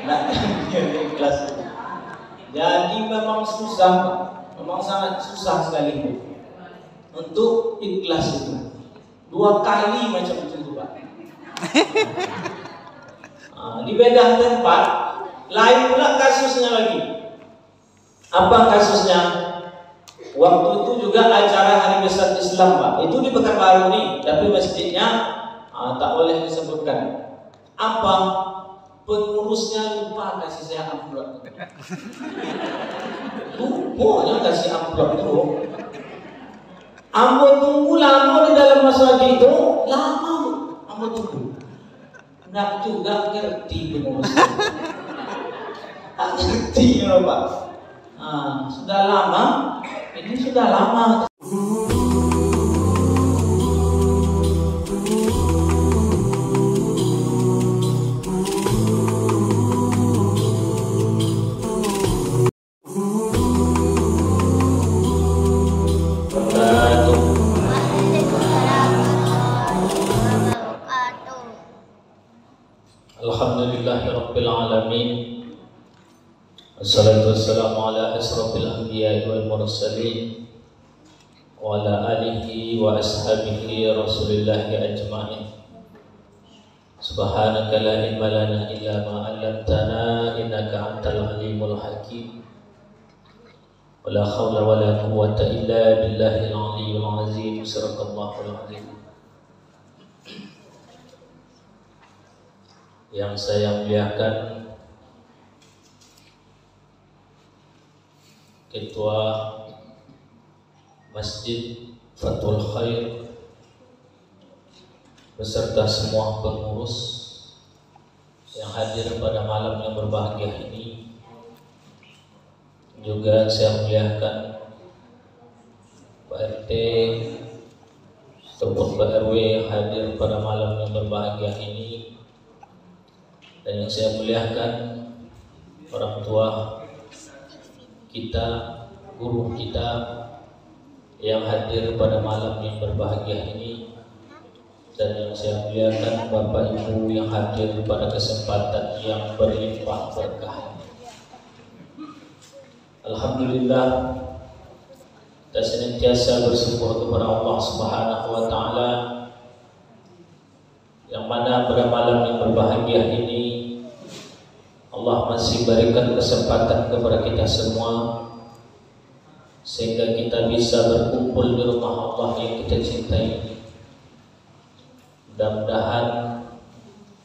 Nah, ikhlas. Jadi memang susah, memang sangat susah sekali untuk ikhlas itu. 2 kali macam itu Pak. Di beda tempat, lain pula kasusnya lagi. Apa kasusnya? Waktu itu juga acara Hari Besar Islam Pak. Itu di Pekanbaru nih, tapi masjidnya tak boleh disebutkan. Apa? Pengurusnya lupa kasih saya amplop. Lupa kasih amplop itu. Ambo tunggu lama di dalam masjid itu, lama ambo tunggu. Nggak juga ngerti pengurusnya. Tak ngerti ya Pak. Sudah lama, ini sudah lama. Alhamdulillahirabbil alamin. Wassalatu wassalamu ala asrofil anbiya'i wal mursalin wa ala alihi wa ashabihi rasulillahi ajma'in. Subhanaka la ilma lana illa ma 'allamtana innaka antal alimul hakim. Wa la haula wa la quwwata illa billahil aliyyil azim. Sadaqallahul azim. Yang saya muliakan Ketua Masjid Fathul Khair beserta semua pengurus yang hadir pada malam yang berbahagia ini. Juga saya muliakan Pak RT ataupun Pak RW yang hadir pada malam yang berbahagia ini. Dan yang saya muliakan orang tua kita, guru kita yang hadir pada malam yang berbahagia ini. Dan yang saya muliakan Bapak Ibu yang hadir pada kesempatan yang berlimpah berkah. Alhamdulillah, kita senantiasa bersyukur kepada Allah Subhanahu wa Ta'ala, yang mana pada malam yang berbahagia ini Allah masih berikan kesempatan kepada kita semua sehingga kita bisa berkumpul di rumah Allah yang kita cintai. Mudah-mudahan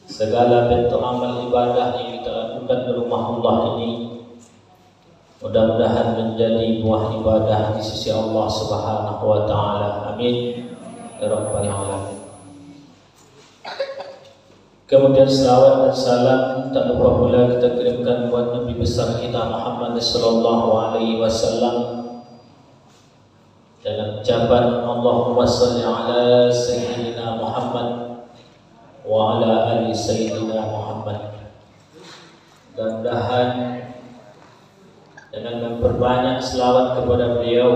segala bentuk amal ibadah yang kita lakukan di rumah Allah ini mudah-mudahan menjadi buah ibadah di sisi Allah Subhanahu wa Ta'ala. Amin ya rabbal alamin. Kemudian selawat dan salam tak lupa pula kita kirimkan buat Nabi besar kita Muhammad sallallahu alaihi wasallam dengan ucapan Allahumma shalli ala sayyidina Muhammad wa ala ali sayyidina Muhammad. Mudah-mudahan dengan memperbanyak selawat kepada beliau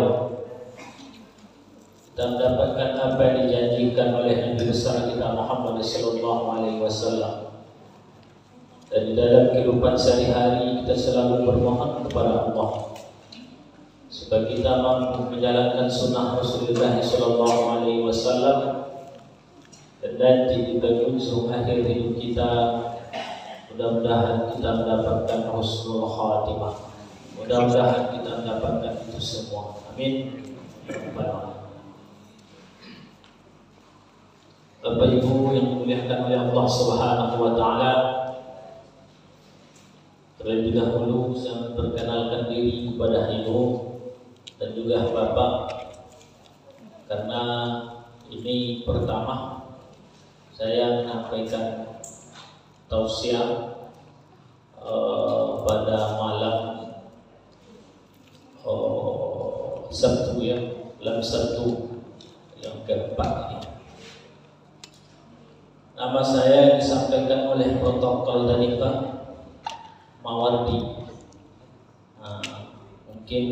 dan mendapatkan apa yang dijanjikan oleh Nabi besar kita Muhammad sallallahu alaihi wasallam. Dan di dalam kehidupan sehari-hari kita selalu bermohon kepada Allah supaya kita mampu menjalankan sunnah Rasulullah sallallahu alaihi wasallam, dan nanti di penghujung akhir hidup kita mudah-mudahan kita mendapatkan husnul khatimah. Mudah-mudahan kita mendapatkan itu semua. Amin. Bapak Ibu yang dimuliakan oleh Allah Subhanahu wa Ta'ala, terlebih dahulu saya memperkenalkan diri kepada Ibu dan juga Bapak, karena ini pertama saya menyampaikan tausiah pada malam Sabtu ya, malam Sabtu yang keempat ini. Nama saya disampaikan oleh protokol dari Pak Mawardi. Mungkin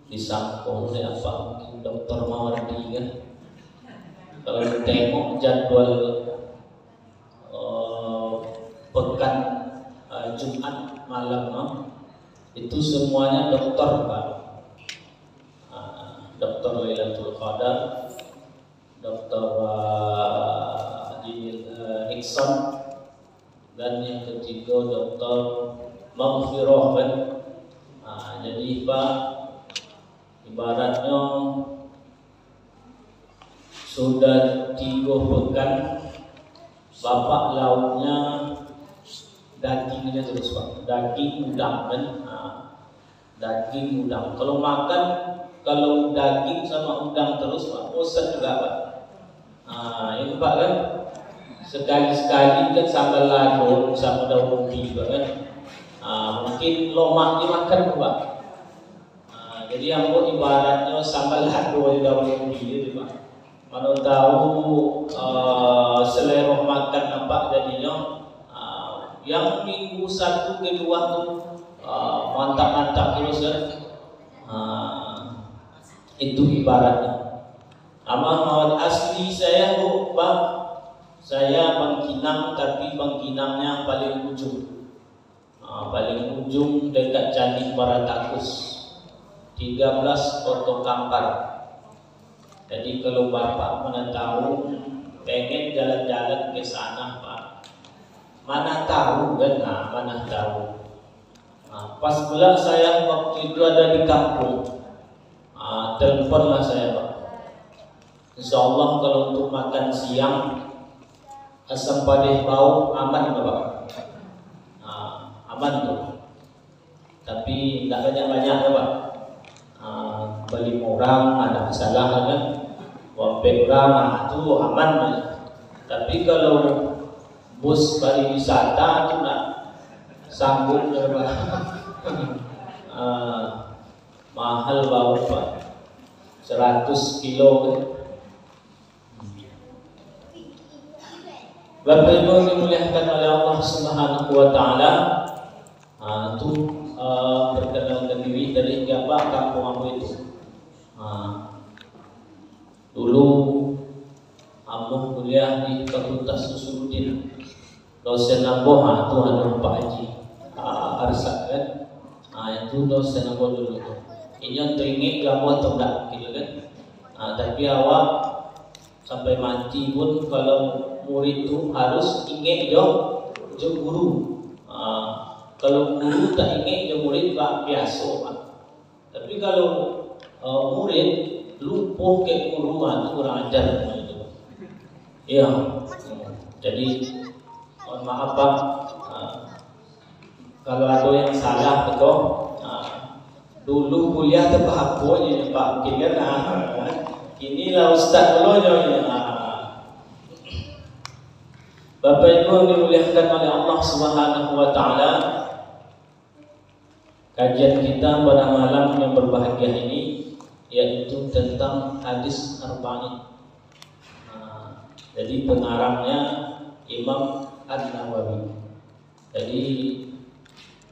disangkul oleh apa? Mungkin Dr. Mawardi kan. Kalau tengok jadwal pekan Jumat malam itu semuanya dokter Pak. Dokter Lailatul Qadar, Dokter Nixon, dan yang ketiga Dokter Maghfirah kan. Jadi Pak, ibaratnya sudah 3 pekan bapak lauknya dagingnya terus Pak, daging udang kan. Daging udang kalau makan, kalau daging sama udang terus Pak, bosan juga Pak. Itu Pak kan, sekali-sekali kan sambal lado sama daun ubi Pak kan. Mungkin lomak dimakan Pak. Jadi yang ibaratnya sambal lado di daun ubi itu Pak. Mana tahu selera makan apa jadinya. Yang minggu 1 ke 2 tuh mantap-mantap terus kan. Itu ibaratnya. Amal asli saya Pak, saya Bangkinang, tapi Bangkinangnya paling ujung. Paling ujung dekat Candi Baratakus, 13 Oto Kampar. Jadi kalau bapak mana tahu pengen jalan-jalan ke sana Pak, mana tahu kan, mana tahu. Pas pula saya waktu itu ada di kampung, teleponlah saya Pak. Insya Allah kalau untuk makan siang asam padeh bau aman Pak. Aman tuh. Tapi tidak banyak-banyak ya Pak. Beli orang ada masalah kan, wapek orang itu aman. Tapi kalau bus pariwisata itu nak sanggup ya Pak. Mahal bau Pak, 100 kilo kan. Bapak Ibu yang dimuliakan oleh Allah Subhanahu wa Ta'ala, itu perkenalkan diri dari siapa kampung aku itu. Dulu aku kuliah di Fakultas Usuluddin, dosen Amboh itu adalah Pak Haji Arsak kan. Itu dosen Amboh dulu. Ini yang teringin kamu atau enggak gitu kan. Tapi awak sampai mati pun kalau murid itu harus ingat jo guru. Kalau guru tak ingat jo murid Pak biasa Pak. Tapi kalau murid lupa ke guru itu kurang ajar itu. Iya. Jadi mohon maaf Pak, kalau ada yang salah betul. Dulu kuliah tu apa je Pak, mungkin kan. Inilah Ustaz dulu je. Bapak Ibu yang dimuliakan oleh Allah Subhanahu wa Ta'ala, kajian kita pada malam yang berbahagia ini yaitu tentang hadis arba'in. Jadi pengarangnya Imam An-Nawawi. Jadi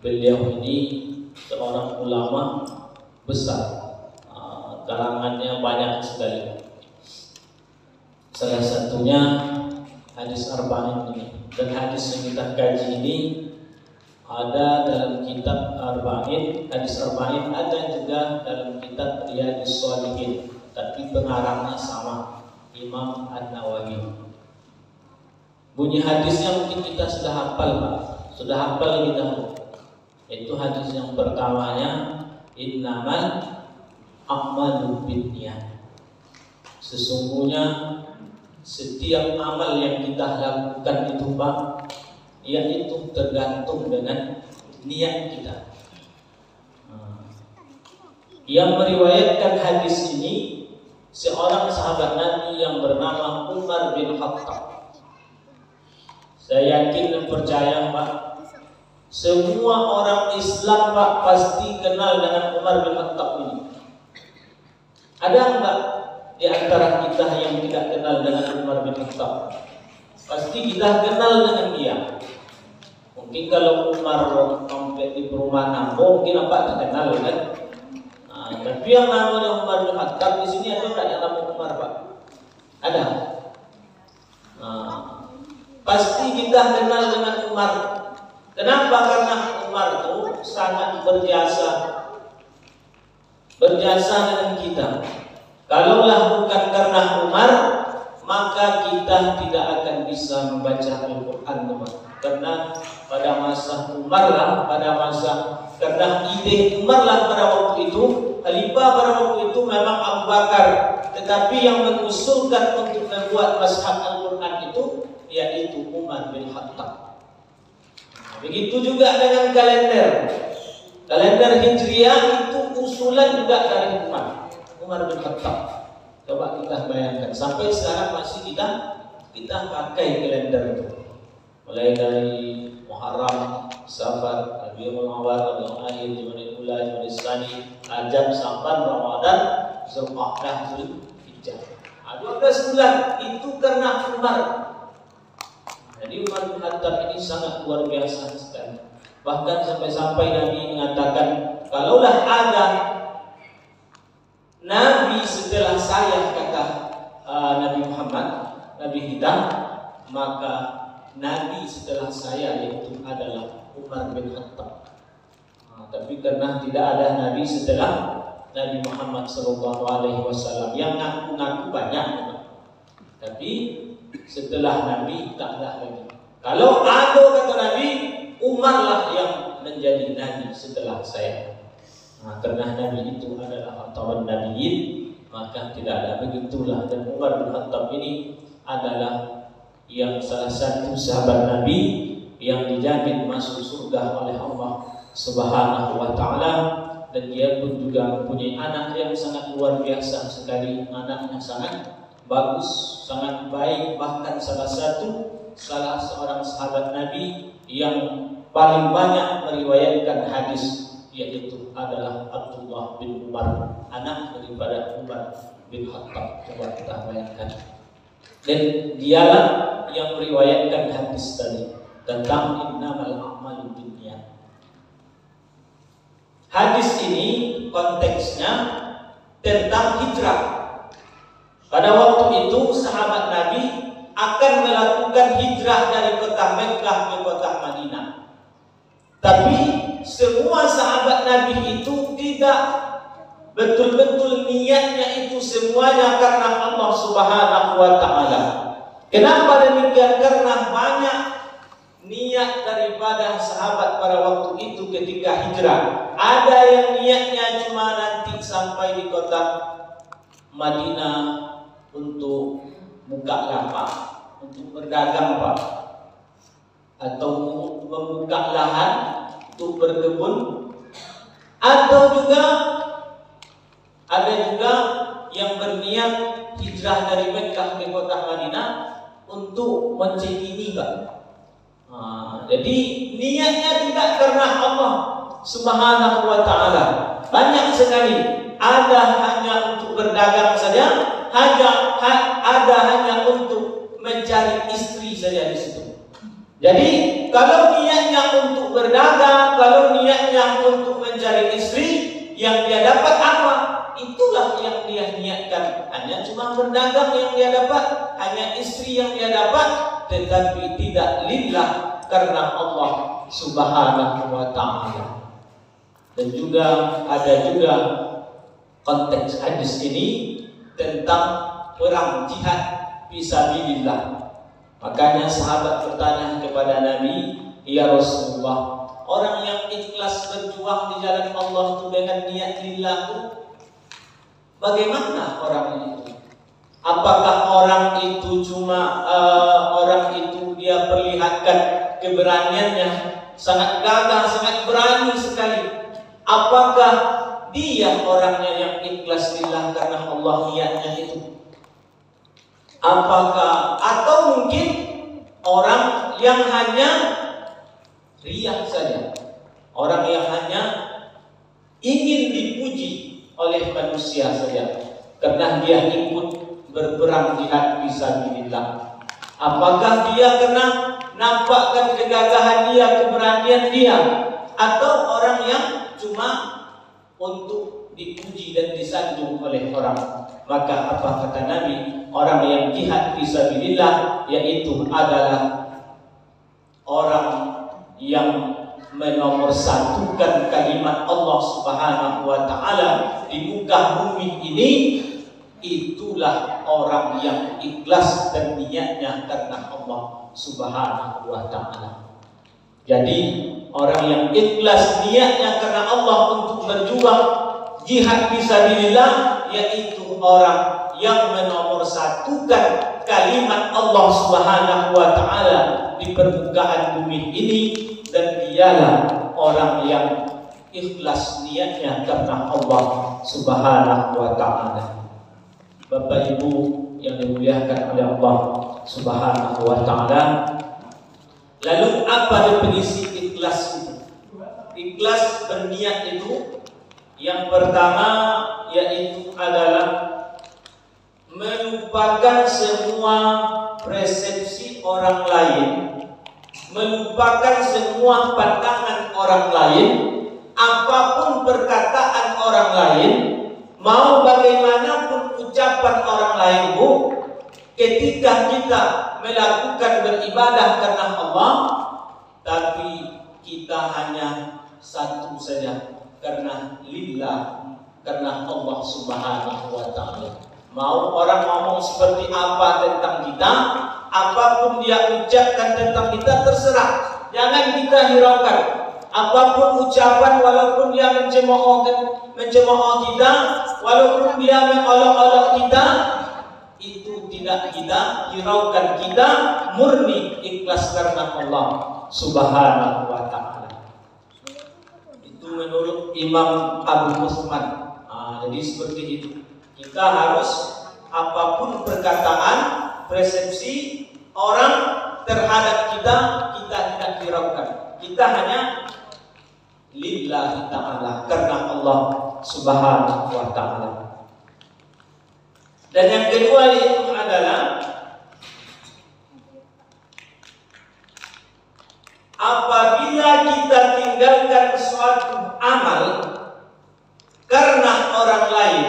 beliau ini seorang ulama besar, kalangannya banyak sekali. Salah satunya hadis arba'in ini. Dan hadis yang kita kaji ini ada dalam kitab arba'in, hadis arba'in ada juga dalam kitab Riyadhus Shalihin, tapi pengarangnya sama, Imam An-Nawawi. Bunyi hadisnya mungkin kita sudah hafal Pak, sudah hafal kita. Itu hadis yang pertamanya, innamal a'malu binniyat. Sesungguhnya setiap amal yang kita lakukan itu Pak, yaitu tergantung dengan niat kita. Yang meriwayatkan hadis ini seorang sahabat Nabi yang bernama Umar bin Khattab. Saya yakin dan percaya Pak, semua orang Islam Pak pasti kenal dengan Umar bin Khattab ini. Ada enggak di antara kita yang tidak kenal dengan Umar bin Khattab? Pasti kita kenal dengan dia. Mungkin kalau Umar sampai di perumahan Nambo, mungkin apa tak kenal kan? Tapi yang namanya Umar bin Khattab di sini ada enggak yang nama Umar Pak? Ada. Pasti kita kenal dengan Umar. Kenapa? Karena Umar itu sangat berjasa dengan kita. Kalaulah bukan karena Umar, maka kita tidak akan bisa membaca Al-Quran, teman. Karena pada masa Umar lah, karena ide Umar lah pada waktu itu, khalifah pada waktu itu memang Abu Bakar, tetapi yang mengusulkan untuk membuat mazhab Al-Quran itu yaitu Umar bin Khattab. Begitu juga dengan kalender Hijriah itu usulan juga dari Umar bin Khattab. Coba kita bayangkan, sampai sekarang masih kita pakai kalender itu. Mulai dari Muharram, Safar, Rabiul Awal, Rabiul Akhir, Jumadil Ula, Jumadil Tsani, Rajab, Sya'ban, Ramadan, Zulqa'dah, Zulhijjah. 12 bulan itu karena Umar. Jadi Umar bin Khattab ini sangat luar biasa sekali. Bahkan sampai-sampai Nabi mengatakan, kalaulah ada Nabi setelah saya, kata Nabi Muhammad, Nabi kita, maka Nabi setelah saya yaitu adalah Umar bin Khattab. Tapi karena tidak ada Nabi setelah Nabi Muhammad SAW yang ngaku-ngaku banyak, tapi setelah Nabi tak ada lagi. Kalau ada, kata Nabi, Umar lah yang menjadi Nabi setelah saya. Karena Nabi itu adalah khatamul nabiyyin, maka tidak ada begitulah. Dan Umar bin Khattab ini adalah yang salah satu sahabat Nabi yang dijamin masuk surga oleh Allah Subhanahu wa Ta'ala. Dan dia pun juga mempunyai anak yang sangat luar biasa sekali, anaknya sangat bagus, sangat baik, bahkan salah seorang sahabat Nabi yang paling banyak meriwayatkan hadis, yaitu adalah Abdullah bin Umar, anak daripada Umar bin Khattab. Coba kita bayangkan. Dan dialah yang meriwayatkan hadis tadi tentang innamal a'malu binniyat. Hadis ini konteksnya tentang hijrah. Pada waktu itu sahabat Nabi akan melakukan hijrah dari kota Mekkah ke kota Madinah. Tapi semua sahabat Nabi itu tidak betul-betul niatnya itu semuanya karena Allah Subhanahu wa Ta'ala. Kenapa demikian? Karena banyak niat daripada sahabat pada waktu itu ketika hijrah. Ada yang niatnya cuma nanti sampai di kota Madinah untuk buka lapak, untuk berdagang, Pak, atau membuka lahan untuk berkebun, atau juga ada juga yang berniat hijrah dari Mekkah ke kota Madinah untuk mencekini, Pak. Jadi niatnya tidak karena Allah Subhanahu wa Ta'ala. Banyak sekali. Ada hanya untuk berdagang saja, ada hanya untuk mencari istri saja di situ. Jadi kalau niatnya untuk berdagang, kalau niatnya untuk mencari istri, yang dia dapat apa? Itulah yang dia niatkan. Hanya cuma berdagang yang dia dapat, hanya istri yang dia dapat, tetapi tidak lillah, karena Allah Subhanahu wa Ta'ala. Dan juga ada juga konteks hadis ini tentang perang jihad fisabilillah. Makanya sahabat bertanya kepada Nabi, ya Rasulullah, orang yang ikhlas berjuang di jalan Allah itu dengan niat lillah itu bagaimana orang itu? Apakah orang itu cuma orang itu dia perlihatkan keberaniannya, sangat gagah, sangat berani sekali? Apakah dia orangnya yang ikhlas lillah karena Allah niatnya itu? Apakah atau mungkin orang yang hanya riya saja, orang yang hanya ingin dipuji oleh manusia saja karena dia ikut berperang jihad fisabilillah? Apakah dia kena nampakkan kegagahan dia, keberanian dia, atau orang yang cuma untuk dipuji dan disanjung oleh orang? Maka apa kata Nabi? Orang yang jihad fisabilillah yaitu adalah orang yang menomorsatukan kalimat Allah Subhanahu wa taala di muka bumi ini, itulah orang yang ikhlas dan niatnya karena Allah Subhanahu wa taala. Jadi orang yang ikhlas niatnya karena Allah untuk berjuang jihad fisabilillah, yaitu orang yang menomorsatukan kalimat Allah Subhanahu wa taala di permukaan bumi ini, dan dialah orang yang ikhlas niatnya karena Allah Subhanahu wa taala. Bapak Ibu yang dimuliakan oleh Allah Subhanahu wa taala, lalu apa definisi ikhlas itu? Ikhlas berniat itu yang pertama yaitu adalah melupakan semua persepsi orang lain, melupakan semua pandangan orang lain, apapun perkataan orang lain, mau bagaimanapun ucapan orang lain, Bu, ketika kita melakukan beribadah karena Allah, tapi kita hanya satu saja, karena lillah, karena Allah Subhanahu wa taala. Mau orang ngomong seperti apa tentang kita, apapun dia ucapkan tentang kita, terserah, jangan kita hiraukan. Apapun ucapan, walaupun dia mencemooh kita, walaupun dia mengolok-olok kita, itu tidak kita hiraukan. Kita murni ikhlas karena Allah Subhanahu wa taala. Itu menurut Imam Abu Usman. Jadi seperti itu. Kita harus apapun perkataan, persepsi orang terhadap kita, kita tidak hiraukan. Kita hanya lillahi ta'ala, karena Allah Subhanahu wa ta'ala. Dan yang kedua itu adalah apabila kita tinggalkan suatu amal karena orang lain,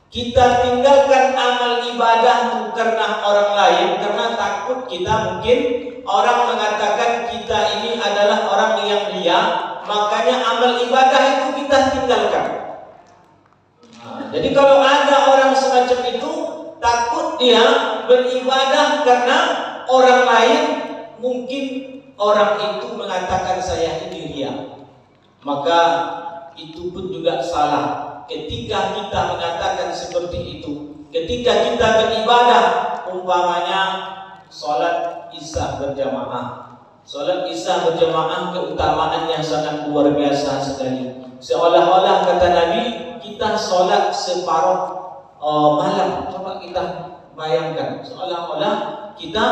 kita tinggalkan amal ibadah itu karena orang lain, karena takut kita mungkin orang mengatakan kita ini adalah orang yang ria, makanya amal ibadah itu kita tinggalkan. Jadi kalau ada orang semacam itu, takut dia beribadah karena orang lain, mungkin orang itu mengatakan saya ini ria, maka itu pun juga salah. Ketika kita mengatakan seperti itu, ketika kita beribadah, umpamanya sholat isya berjamaah. Sholat isya berjamaah keutamaannya sangat luar biasa sekali. Seolah-olah kata Nabi, kita sholat separuh malam. Coba kita bayangkan, seolah-olah kita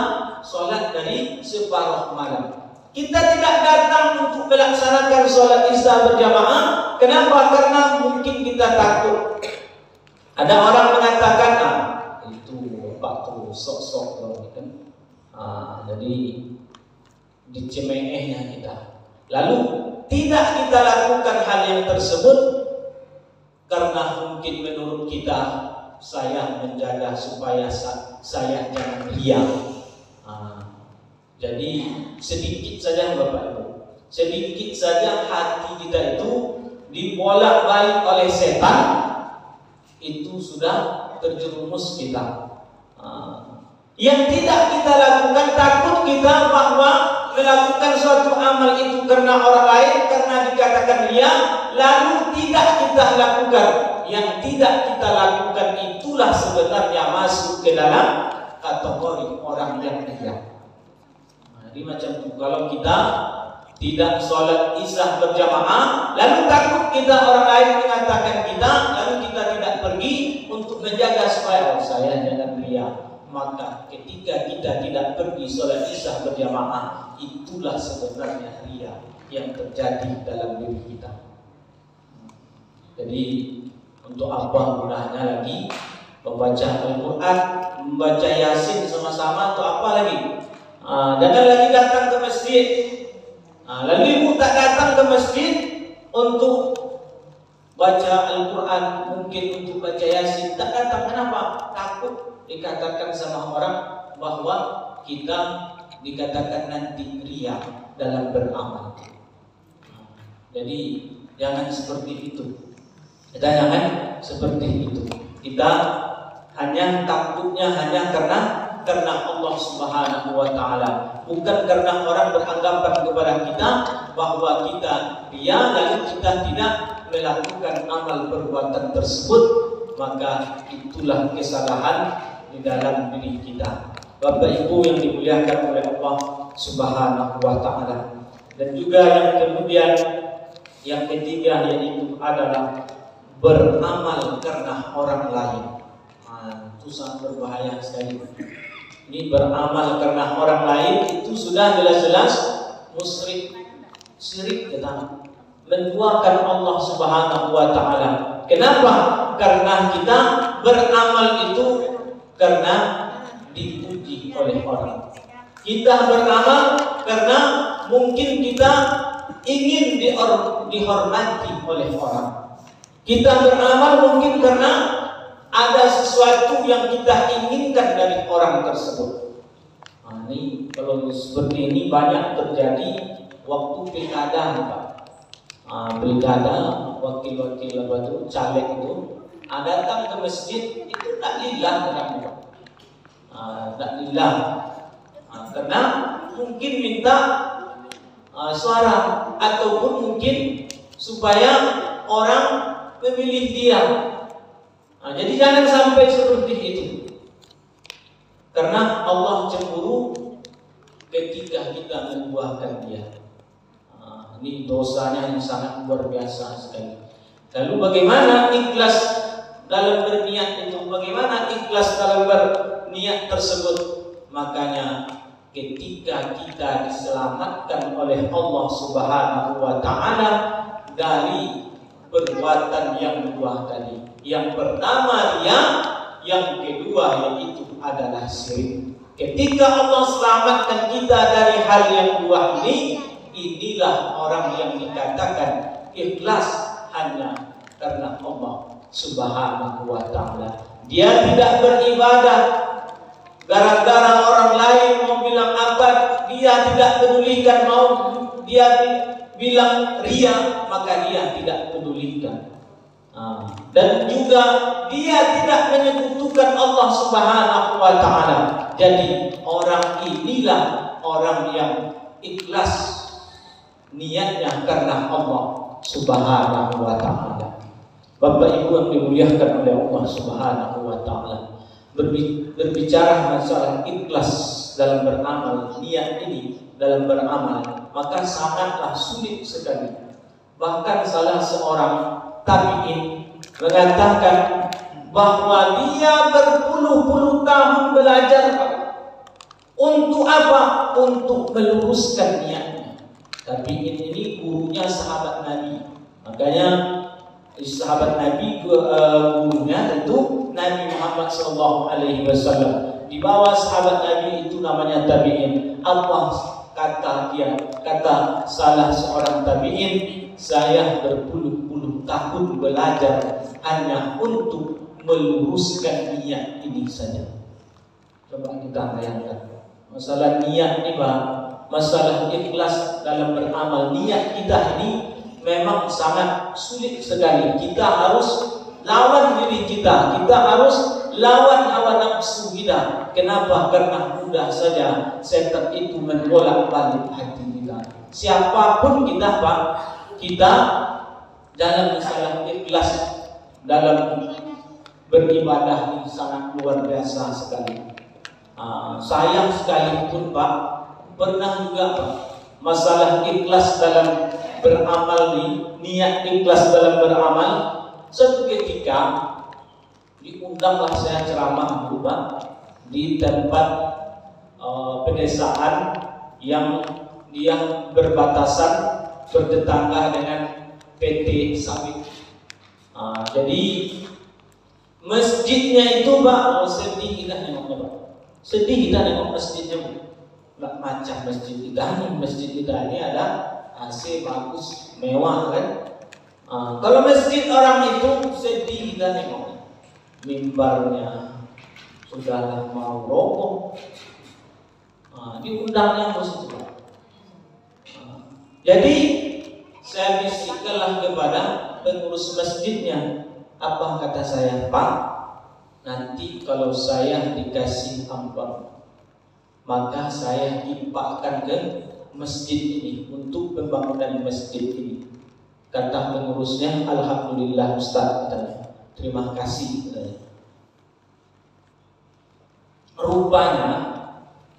sholat dari separuh malam. Kita tidak datang untuk melaksanakan sholat isya berjamaah. Kenapa? Karena mungkin kita takut. Ada orang mengatakan, itu Pak tuh sok-sok loh, kan? Jadi dicemehnya kita. Lalu tidak kita lakukan hal yang tersebut karena mungkin menurut kita saya menjaga supaya saya jangan ria. Jadi sedikit saja Bapak Ibu, sedikit saja hati kita itu dibolak-balik oleh setan, itu sudah terjerumus kita. Yang tidak kita lakukan, takut kita bahwa melakukan suatu amal itu karena orang lain, karena dikatakan ria, lalu tidak kita lakukan. Yang tidak kita lakukan itulah sebenarnya masuk ke dalam kategori orang yang ria. Jadi macam itu, kalau kita tidak sholat isya berjamaah, lalu takut kita orang lain mengatakan kita, lalu kita tidak pergi untuk menjaga supaya saya jangan ria, maka ketika kita tidak pergi sholat isya berjamaah, itulah sebenarnya ria yang terjadi dalam diri kita. Jadi untuk apa gunanya lagi membaca Al-Quran, membaca Yasin sama-sama, untuk apa lagi? Jangan lagi datang ke masjid. Lalu ibu tak datang ke masjid untuk baca Al-Quran, mungkin untuk baca Yasin, tak datang. Kenapa? Takut dikatakan sama orang bahwa kita dikatakan nanti riya dalam beramal. Jadi jangan seperti itu. Kita jangan seperti itu. Kita hanya takutnya hanya karena Allah Subhanahu wa taala, bukan karena orang beranggapan kepada kita bahwa kita riya lalu kita tidak melakukan amal perbuatan tersebut, maka itulah kesalahan di dalam diri kita. Bapak Ibu yang dimuliakan oleh Allah Subhanahu wa taala. Dan juga yang kemudian yang ketiga yaitu adalah beramal karena orang lain. Itu sangat berbahaya sekali. Ini beramal karena orang lain itu sudah jelas-jelas musyrik, syirik kita, menduakan Allah Subhanahu wa taala. Kenapa? Karena kita beramal itu karena dipuji oleh orang. Kita beramal karena mungkin kita ingin dihormati oleh orang. Kita beramal mungkin karena ada sesuatu yang kita inginkan dari orang tersebut. Ini kalau seperti ini banyak terjadi waktu pilkada, Pak. Pilkada, wakil-wakil caleg itu datang ke masjid itu tak lillah, tak lillah, karena mungkin minta suara ataupun mungkin supaya orang memilih dia. Jadi jangan sampai seperti itu, karena Allah cemburu ketika kita membuahkan dia. Ini dosanya yang sangat luar biasa sekali. Lalu bagaimana ikhlas dalam berniat itu? Bagaimana ikhlas dalam berniat tersebut? Makanya ketika kita diselamatkan oleh Allah Subhanahu wa taala dari perbuatan yang dua tadi. Yang pertama riya, yang kedua yaitu adalah syirik. Ketika Allah selamatkan kita dari hal yang dua ini, inilah orang yang dikatakan ikhlas hanya karena Allah Subhanahu wa taala. Dia tidak beribadah gara-gara orang lain mau bilang apa, dia tidak pedulikan. Mau dia bilang riya, maka dia tidak pedulikan. Dan juga dia tidak menyekutukan Allah Subhanahu wa taala. Jadi orang inilah orang yang ikhlas niatnya karena Allah Subhanahu wa taala. Bapak Ibu yang dimuliakan oleh Allah Subhanahu wa taala, berbicara masalah ikhlas dalam beramal, niat ini dalam beramal, maka sangatlah sulit sekali. Bahkan salah seorang tabi'in mengatakan bahwa dia berpuluh-puluh tahun belajar. Untuk apa? Untuk meluruskan niatnya. Tabi'in ini gurunya sahabat Nabi. Makanya sahabat Nabi gurunya tentu Nabi Muhammad SAW. Di bawah sahabat Nabi itu namanya tabi'in. Apa kata dia? Kata salah seorang tabi'in, saya berpuluh-puluh tahun belajar hanya untuk meluruskan niat ini saja. Coba kita bayangkan. Masalah niat ini, Pak, masalah ikhlas dalam beramal, niat kita ini memang sangat sulit sekali. Kita harus lawan diri kita. Kita harus lawan hawa nafsu kita. Kenapa? Karena mudah saja setan itu membolak-balik hati kita. Siapapun kita, Pak, kita dalam masalah ikhlas dalam beribadah ini sangat luar biasa sekali. Sayang sekalipun, Pak, pernah juga, Pak, masalah ikhlas dalam beramal nih, niat ikhlas dalam beramal. Suatu ketika diundanglah saya ceramah dulu, Pak, di tempat pedesaan yang dia berbatasan bertetangga dengan PT Sawit. Jadi masjidnya itu, Pak, sedih kita nengoknya, Pak. Sedih kita nengok masjidnya, Pak. Nggak macam masjid kita nih. Masjid kita ini ada AC bagus, mewah kan. Kalau masjid orang itu sedih kita nengok. Mimbarnya sudah mau roboh. Diundangnya bos itu Pak. Jadi saya bisikkanlah kepada pengurus masjidnya, apa kata saya, Pak, nanti kalau saya dikasih amplop, maka saya infakkan ke masjid ini untuk pembangunan masjid ini. Kata pengurusnya, alhamdulillah Ustaz, katanya, terima kasih, katanya. Rupanya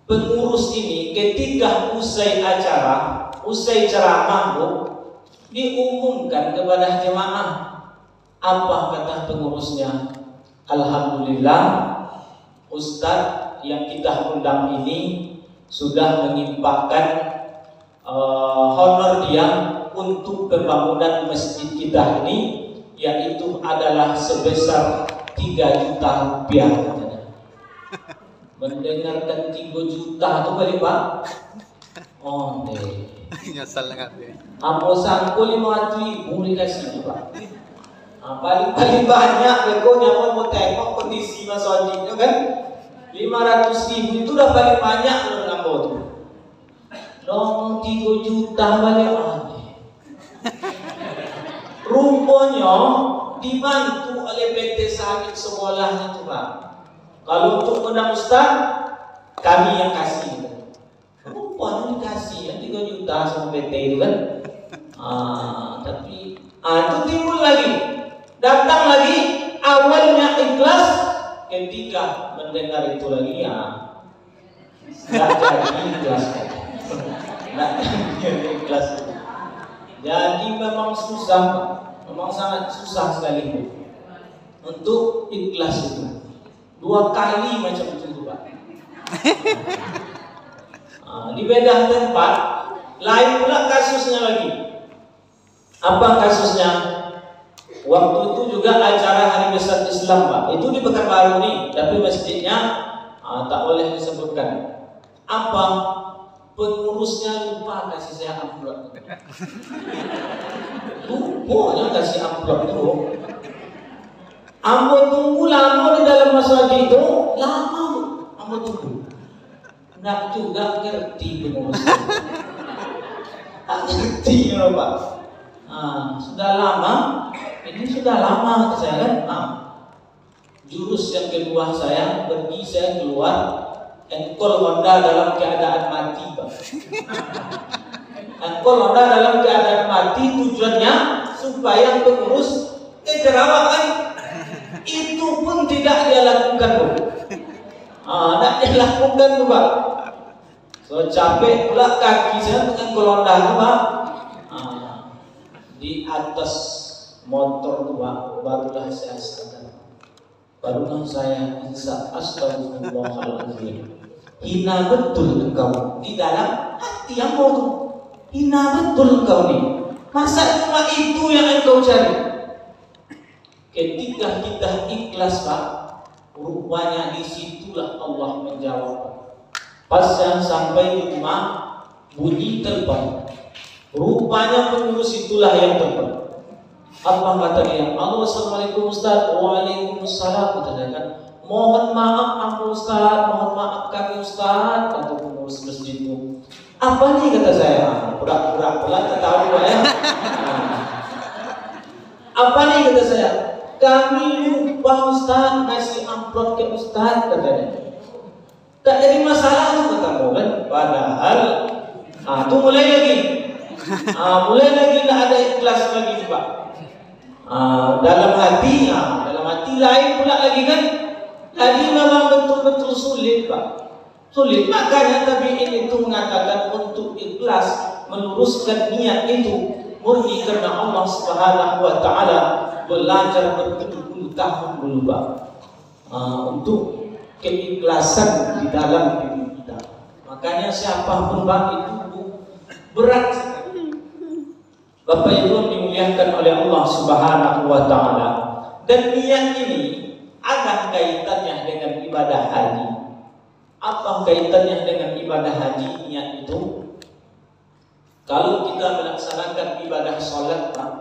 pengurus ini ketika usai acara, usai ceramah, diumumkan kepada jemaah. Apa kata pengurusnya? Alhamdulillah Ustadz yang kita undang ini sudah mengimpakkan honor dia untuk pembangunan masjid kita ini, yaitu adalah sebesar 3 juta rupiah. Mendengarkan 3 juta itu kali Pak? Oh deh. Nyesal nggak deh. Ambo sangko 500.000 dikasih Pak. Paling banyak begonya mau tengok kondisi masjidnya kan. 500.000 itu udah paling banyak menurut Ambo tuh. Dong 3 juta balik aneh. Rupanya dibantu oleh PT Sawit sekolahnya tuh Pak. Kalau untuk undang Ustaz, kami yang kasih. Rupanya dikasih ya 3 juta sama PT itu kan. Tapi itu timbul lagi, datang lagi, awalnya ikhlas, ketika mendengar itu lagi ya nggak jadi ikhlas, nggak jadi ikhlas. Jadi memang susah, memang sangat susah sekali untuk ikhlas itu. 2 kali macam itu Pak. Di beda tempat lain pula kasusnya lagi. Apa kasusnya? Waktu itu juga acara Hari Besar Islam Pak. Itu di Pekanbaru nih, tapi masjidnya tak boleh disebutkan. Apa? Pengurusnya lupa kasih saya amplop. Lupa kasih amplop itu. Ambo tunggu lama di dalam masjid itu, lama ambo tunggu. Nggak juga ngerti pengurusnya. Tak ngerti ya Pak. Sudah lama, ini sudah lama saya kan. Jurus yang kedua saya pergi, saya keluar, engkol Honda dalam keadaan mati Pak. Engkol Honda dalam keadaan mati tujuannya supaya pengurus kejerawatan. Itu pun tidak dia lakukan Pak. Tidak dia lakukan tuh Pak. So capek pula kaki saya dengan kolonda Pak. Di atas motor tuh Pak, barulah saya sadar. Barulah saya insya astagfirullahaladzim. Hina betul engkau di dalam hati yang mau. Hina betul engkau nih. Masa cuma itu yang engkau cari? Ketika kita ikhlas Pak, rupanya disitulah Allah menjawab. Pas yang sampai di rumah, bunyi telepon. Rupanya pengurus itulah yang telepon. Apa kata dia? Halo, assalamualaikum Ustaz. Waalaikumsalam. Kata mohon maaf Ustaz, mohon maaf kami Ustaz. Kata pengurus masjid itu. Apa nih kata saya? Pura-pura tak tahu ya. Apa nih kata saya? Kami lupa Ustaz ngasih amplop ke Ustaz, katanya. Tak jadi masalah itu kata kan. Padahal itu mulai lagi. Mulai lagi tidak ada ikhlas lagi Pak. Dalam hati lain pula lagi kan. Tadi memang betul-betul sulit Pak. Sulit, makanya tabi'in itu mengatakan untuk ikhlas meluruskan niat itu murni karena Allah Subhanahu wa taala, belajar berpuluh-puluh tahun dulu Pak. Untuk keikhlasan di dalam diri kita. Makanya siapapun Pak itu berat sekali. Bapak Ibu dimuliakan oleh Allah Subhanahu wa taala. Dan niat ini ada kaitannya dengan ibadah haji. Apa kaitannya dengan ibadah haji niat itu? Kalau kita melaksanakan ibadah sholat Pak,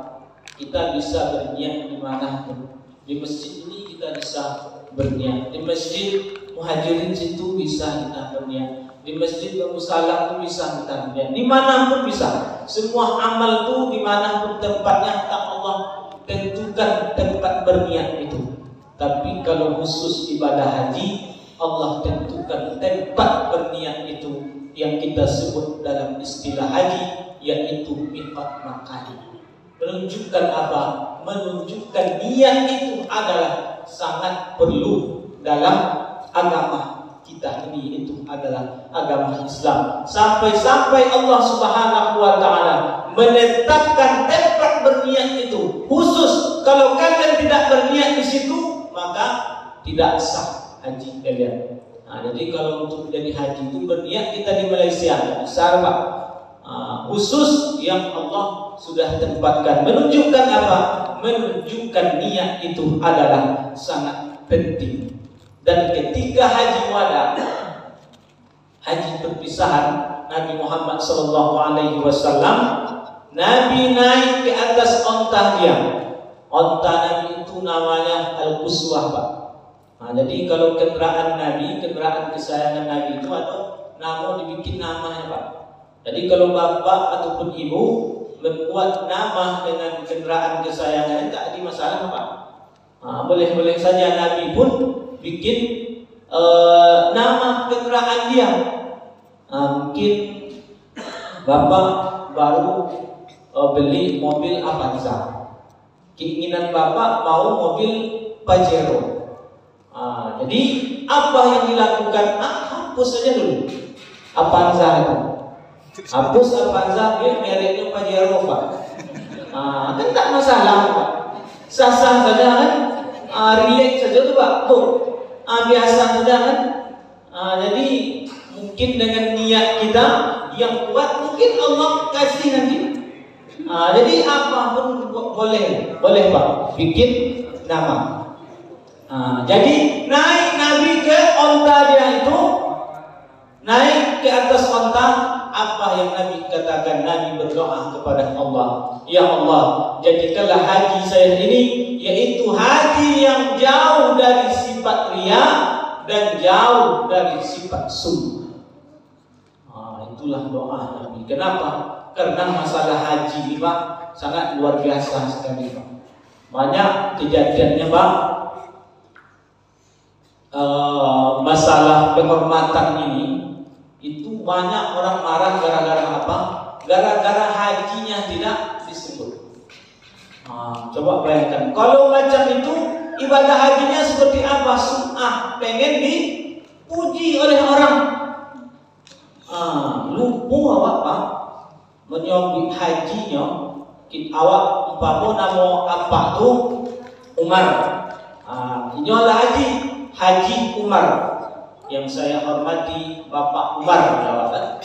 kita bisa berniat di mana pun. Di masjid ini kita bisa berniat. Di masjid Muhajirin situ bisa kita berniat. Di masjid bermusalah itu bisa kita lihat. Dimanapun bisa. Semua amal itu dimanapun tempatnya Allah tentukan tempat berniat itu. Tapi kalau khusus ibadah haji, Allah tentukan tempat berniat itu yang kita sebut dalam istilah haji, yaitu miqat Makkah. Menunjukkan apa? Menunjukkan niat itu adalah sangat perlu dalam agama kita ini, itu adalah agama Islam. Sampai-sampai Allah Subhanahu wa taala menetapkan tempat berniat itu khusus. Kalau kalian tidak berniat di situ, maka tidak sah haji kalian. Nah, jadi kalau untuk jadi haji itu berniat kita di Malaysia, besar Pak. Khusus yang Allah sudah tempatkan. Menunjukkan apa? Menunjukkan niat itu adalah sangat penting. Dan ketika haji wada, haji perpisahan, Nabi Muhammad SAW, Nabi naik ke atas onta dia. Onta Nabi itu namanya Al-Quswah Pak. Nah, jadi kalau kendaraan Nabi, kendaraan kesayangan Nabi itu atau nama dibikin namanya Pak. Jadi kalau bapak ataupun ibu membuat nama dengan kendaraan kesayangan, tak ada masalah Pak. Boleh-boleh saja Nabi pun bikin nama kendaraan dia. Mungkin bapak baru beli mobil Avanza. Keinginan bapak mau mobil Pajero. Jadi apa yang dilakukan? Hapus saja dulu Avanza itu. Hapus Avanza, dia mereknya Pajero Pak. Kan tak masalah Pak. Sah-sah saja kan? Relax saja tuh Pak. Tuh, biasa saja kan? Jadi mungkin dengan niat kita yang kuat, mungkin Allah kasih nanti. Jadi apapun boleh Pak, bikin nama. Jadi naik Nabi ke onta dia itu, naik ke atas onta. Apa yang Nabi katakan? Nabi berdoa kepada Allah, ya Allah, jadikanlah haji saya ini yaitu haji yang jauh dari sifat riya dan jauh dari sifat sum'ah. Itulah doa Nabi. Kenapa? Karena masalah haji ini Pak sangat luar biasa sekali Pak. Banyak kejadiannya Pak. Masalah penghormatan ini itu banyak orang marah gara-gara apa? Gara-gara hajinya tidak disebut. Coba bayangkan, kalau macam itu ibadah hajinya seperti apa? Sum'ah, pengen dipuji oleh orang. Lumpuh awak Pak menyambut hajinya. Awak umpama nama apa tu? Umar. Ini adalah Haji Umar. Yang saya hormati Bapak Umar jawatan.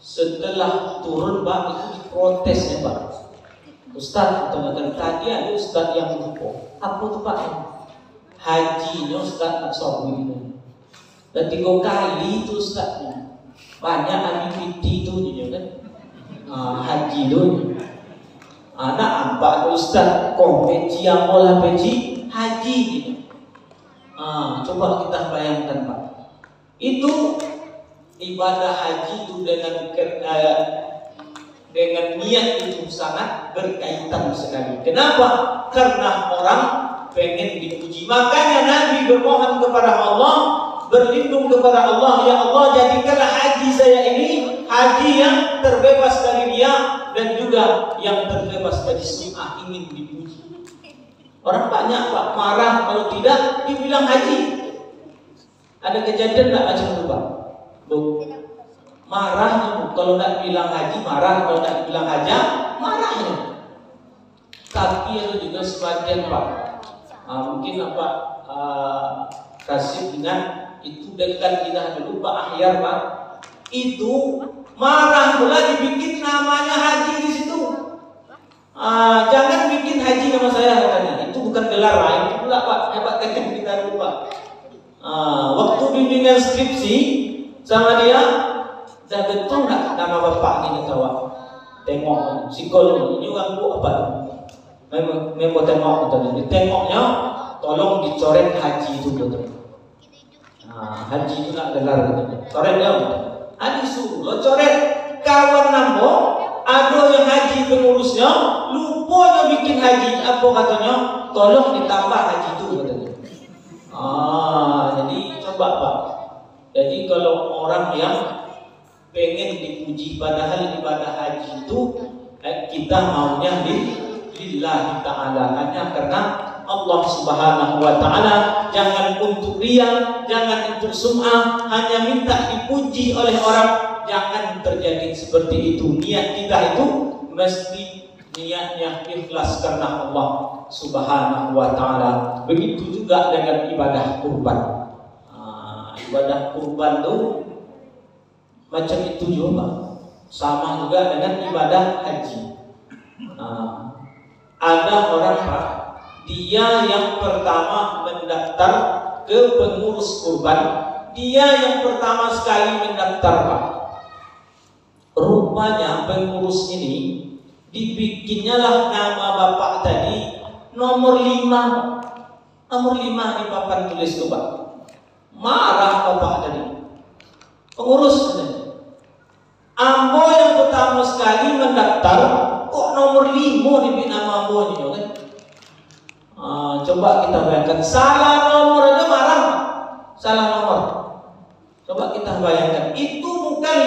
Setelah turun Pak itu diprotes ya Pak. Ustaz atau tadi ada Ustaz yang lupa. Apa tu Pak? Hajinya Ustaz tak sombong. Dan 3 kali itu Ustaznya. Banyak aktiviti itu kan. Haji tu. Anak ampak Ustaz kompeti yang olah peci haji gitu. Coba kita bayangkan Pak. Itu ibadah haji itu dengan niat itu sangat berkaitan sekali. Kenapa? Karena orang pengen dipuji. Makanya Nabi bermohon kepada Allah, berlindung kepada Allah, ya Allah jadikanlah haji saya ini haji yang terbebas dari riya dan juga yang terbebas dari sum'ah, ingin dipuji. Orang banyak Pak marah kalau tidak dibilang haji. Ada kejadian tak macam itu Pak? Marah kalau tak bilang haji, marah kalau tak bilang haja, marahnya. Tapi ada juga sebagian Pak, mungkin apa kasih dengan itu dekat kita dulu Pak Ahyar Pak, itu marah pula dibikin namanya haji di situ. Jangan bikin haji nama saya katanya. Itu bukan gelar lain. Itu pula Pak, hebat tekan kita dulu Pak. Waktu bimbingan skripsi sama dia, dah betul tak nama bapak ini tahu? Tengok psikolog ini orang bu apa? Memang tengok betul. Ditengoknya, tolong dicoret haji itu betul. Haji itu nak gelar coret dia. Disuruh lo coret kawan nambo. Ada yang haji pengurusnya lupa bikin haji, apa katanya? Tolong ditambah haji itu katanya. Jadi coba Pak. Jadi kalau orang yang pengen dipuji padahal ibadah haji itu kita maunya lillahi ta'ala, hanya karena Allah Subhanahu wa ta'ala, jangan untuk riya, jangan untuk sum'ah, hanya minta dipuji oleh orang. Jangan terjadi seperti itu. Niat kita itu mesti niatnya ikhlas karena Allah Subhanahu wa ta'ala. Begitu juga dengan ibadah kurban. Ibadah kurban itu macam itu juga, sama juga dengan ibadah haji. Ada orang Pak, dia yang pertama mendaftar ke pengurus kurban, dia yang pertama sekali mendaftar Pak. Rupanya pengurus ini dibikinnya lah nama bapak tadi nomor 5. Nomor 5 di papan tulis itu Pak. Marah bapak tadi. Pengurus tadi. Ambo yang pertama sekali mendaftar, kok nomor 5 dibikin nama ambo ini kan? Coba kita bayangkan, salah nomor aja marah. Salah nomor. Coba kita bayangkan, itu bukan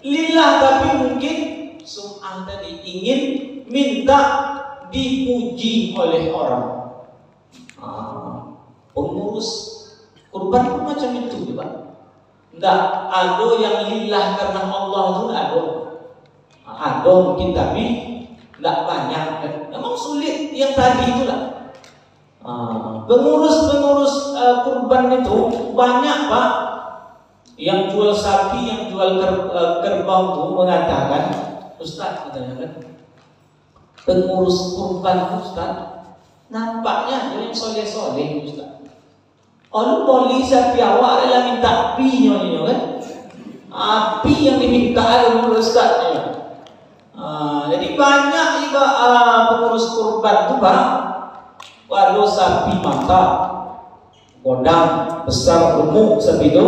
lillah, tapi mungkin sum'ah tadi, ingin minta dipuji oleh orang. Pengurus kurban macam itu Pak. Tidak ada yang lillah karena Allah itu ada. Ada mungkin tapi tidak banyak. Memang sulit yang tadi itulah. Pengurus kurban itu banyak Pak. Yang jual sapi, yang jual kerbau itu mengatakan, Ustaz katanya kan, pengurus kurban Ustaz nampaknya yang soleh-soleh Ustaz. Kalau beli sapi awak adalah minta apinya kan, api yang diminta oleh Ustaz. Jadi banyak juga pengurus kurban itu Pak, kalau sapi mata, kodam besar gemuk sapi itu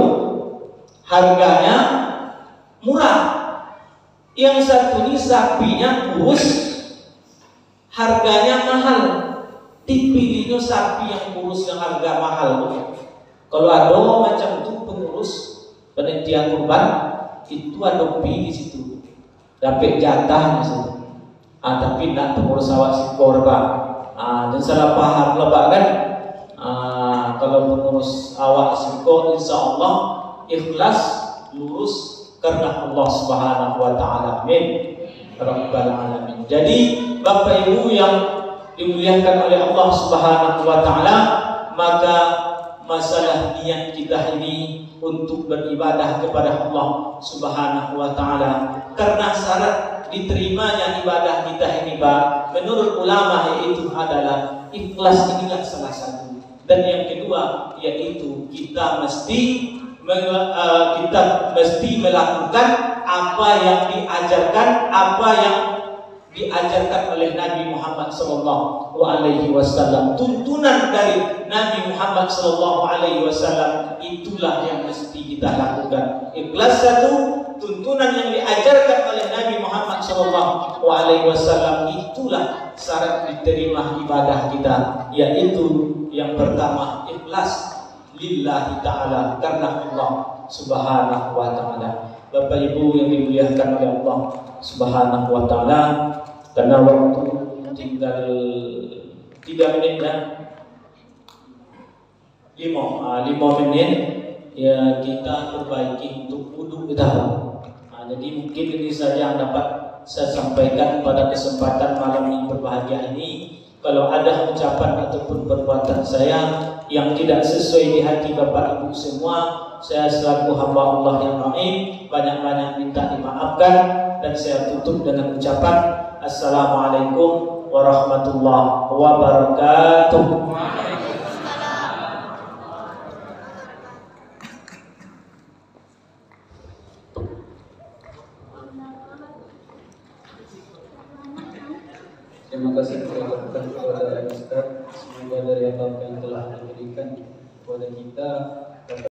harganya murah. Yang satu ini sapinya kurus, harganya mahal. Dipilihnya sapi yang kurus yang harga mahal. Kalau ada macam itu pengurus panitia kurban, itu ada pi di situ, dapat jatah di situ. Tapi nak pengurus awak sikor Pak. Dan salah paham lah Pak kan. Kalau pengurus awak sikor, insya Allah ikhlas, lurus karena Allah Subhanahu wa ta'ala. Amin. Rabbal alamin. Jadi Bapak Ibu yang dimuliakan oleh Allah Subhanahu wa ta'ala, maka masalah niat kita ini untuk beribadah kepada Allah Subhanahu wa ta'ala, karena syarat diterimanya ibadah kita ini Pak, menurut ulama yaitu adalah ikhlas. Inilah salah satu. Dan yang kedua yaitu kita mesti melakukan apa yang diajarkan oleh Nabi Muhammad sallallahu alaihi wasallam. Tuntunan dari Nabi Muhammad sallallahu alaihi wasallam itulah yang mesti kita lakukan. Ikhlas satu, tuntunan yang diajarkan oleh Nabi Muhammad sallallahu alaihi wasallam itulah syarat diterima ibadah kita, yaitu yang pertama ikhlas lillahi ta'ala, karena Allah Subhanahu wa ta'ala. Bapak Ibu yang dimuliakan oleh Allah Subhanahu wa ta'ala, karena waktu tinggal 3 menit dan 5 menit ya, kita perbaiki untuk wudhu kita. Jadi mungkin ini saja yang dapat saya sampaikan pada kesempatan malam yang berbahagia ini. Kalau ada ucapan ataupun perbuatan saya yang tidak sesuai di hati Bapak Ibu semua, saya selaku hamba Allah yang main banyak-banyak minta dimaafkan, dan saya tutup dengan ucapan Assalamualaikum warahmatullahi wabarakatuh. Terima kasih kepada Ustaz. Semoga dari apa yang telah diberikan kepada kita